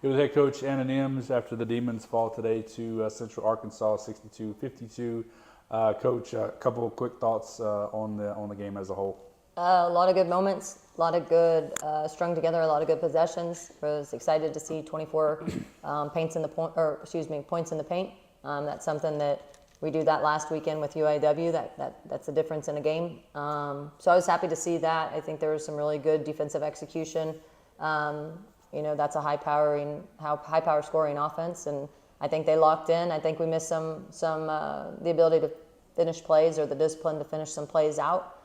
He was head coach Anna Nimz after the Demons fall today to Central Arkansas 62-52. Coach, a couple of quick thoughts on the game as a whole. A lot of good moments, a lot of good strung together, a lot of good possessions. Was excited to see 24 points in the paint. That's something that we do that last weekend with UIW. That's the difference in a game. So I was happy to see that. I think there was some really good defensive execution. That's a high power scoring offense, and I think they locked in. I think we missed some the ability to finish plays or the discipline to finish some plays out.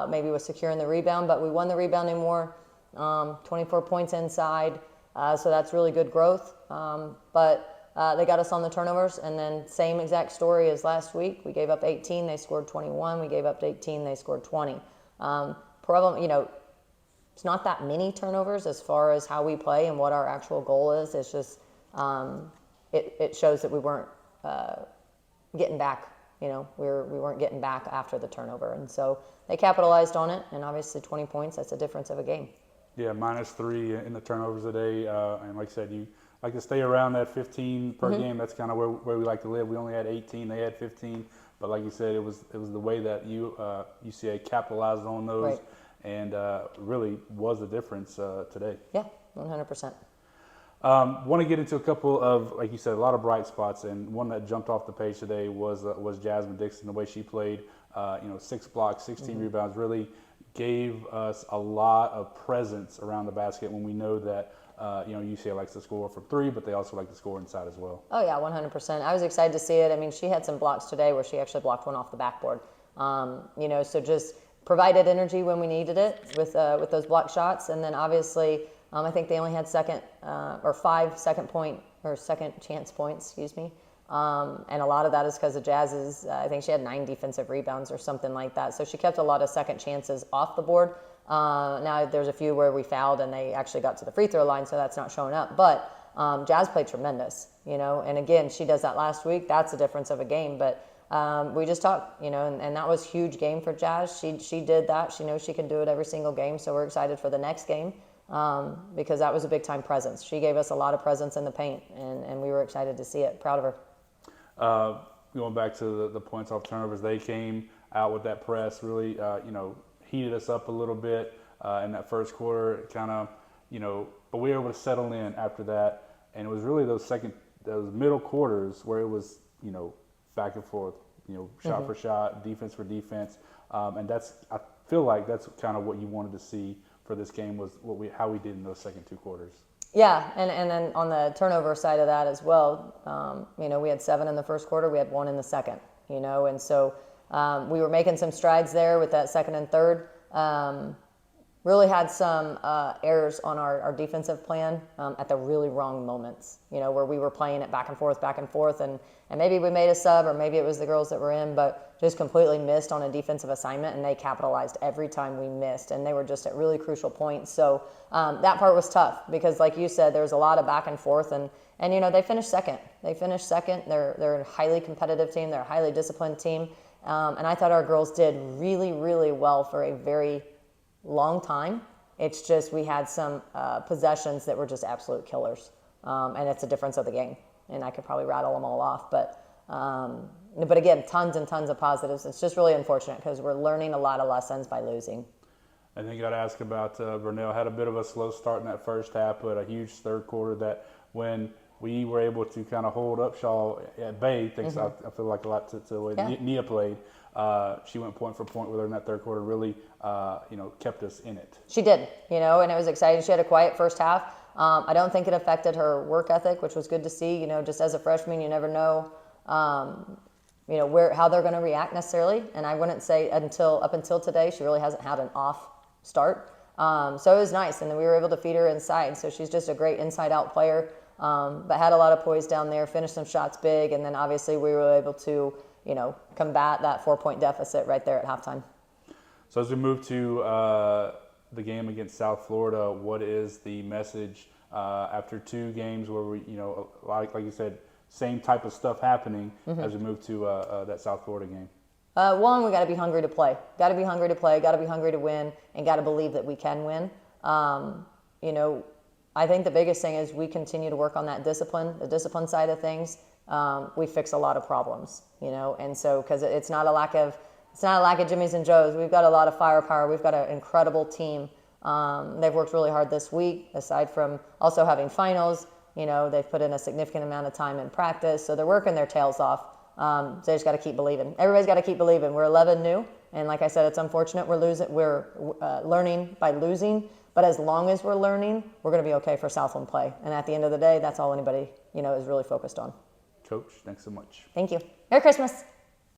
Maybe was securing the rebound, but we won the rebounding more. 24 points inside, so that's really good growth. But they got us on the turnovers, and then same exact story as last week. We gave up 18, they scored 21. We gave up 18, they scored 20. It's not that many turnovers as far as how we play and what our actual goal is. It's just it shows that we weren't getting back. We weren't getting back after the turnover, and so they capitalized on it. And obviously, 20 points, that's the difference of a game. Yeah, -3 in the turnovers today, and like I said, you like to stay around that 15 per game. That's kind of where we like to live. We only had 18, they had 15, but like you said, it was the way that UCA capitalized on those, Right. And really was the difference today. Yeah, 100%. Want to get into a couple of, like you said, a lot of bright spots, and one that jumped off the page today was Jasmine Dixon. The way she played, 6 blocks, 16 rebounds, really gave us a lot of presence around the basket when we know that UCA likes to score from 3, but they also like to score inside as well. Oh yeah, 100%. I was excited to see it. I mean, she had some blocks today where she actually blocked one off the backboard. So just provided energy when we needed it with those block shots, and then obviously. I think they only had 5 second chance points, and a lot of that is because of Jazz's, I think she had 9 defensive rebounds or something like that. So she kept a lot of second chances off the board. Now there's a few where we fouled and they actually got to the free throw line, so that's not showing up. But Jazz played tremendous, and again, she does that last week. That's the difference of a game. But we just talked, and that was a huge game for Jazz. She did that. She knows she can do it every single game, so we're excited for the next game. Because that was a big time presence. She gave us a lot of presence in the paint, and we were excited to see it. Proud of her. Going back to the points off turnovers, they came out with that press, really, heated us up a little bit in that first quarter, kind of, but we were able to settle in after that. And it was really those middle quarters where it was, back and forth, shot for shot, defense for defense. And I feel like that's kind of what you wanted to see for this game, was how we did in those second 2 quarters. Yeah, and then on the turnover side of that as well, we had 7 in the first quarter, we had 1 in the second, and so we were making some strides there with that second and third. Really had some errors on our defensive plan at the really wrong moments, where we were playing it back and forth, and maybe we made a sub, or maybe it was the girls that were in, but just completely missed on a defensive assignment, and they capitalized every time we missed, and they were just at really crucial points. So that part was tough because, like you said, there was a lot of back and forth, and they finished second. They're a highly competitive team. They're a highly disciplined team, and I thought our girls did really, really well for a very long time. It's just we had some possessions that were just absolute killers, and it's a difference of the game. And I could probably rattle them all off, but again, tons and tons of positives. It's just really unfortunate because we're learning a lot of lessons by losing. I think I got to ask about Vernell. Had a bit of a slow start in that first half, but a huge third quarter that when we were able to kind of hold Upshaw at bay, thanks, I feel like a lot to the way Nia played. She went point for point with her in that third quarter, really, kept us in it. She did, and it was exciting. She had a quiet first half. I don't think it affected her work ethic, which was good to see. Just as a freshman, you never know, how they're going to react necessarily. And I wouldn't say up until today, she really hasn't had an off start. So it was nice, and then we were able to feed her inside. So she's just a great inside-out player, but had a lot of poise down there, finished some shots big, and then obviously we were able to, combat that 4-point deficit right there at halftime. So as we move to the game against South Florida, what is the message after 2 games where we, like you said, same type of stuff happening as we move to that South Florida game? One, we got to be hungry to play. Got to be hungry to play. Got to be hungry to win, and got to believe that we can win. I think the biggest thing is we continue to work on that discipline, the discipline side of things. We fix a lot of problems, you know, and so because it's not a lack of Jimmys and Joes. We've got a lot of firepower. We've got an incredible team. They've worked really hard this week, aside from also having finals. You know, they've put in a significant amount of time in practice, so they're working their tails off. So they just got to keep believing. Everybody's got to keep believing. We're 11 new, and like I said, it's unfortunate we're losing. We're learning by losing, but as long as we're learning, we're going to be okay for Southland play. And at the end of the day, that's all anybody, you know, is really focused on. Coach, thanks so much. Thank you. Merry Christmas.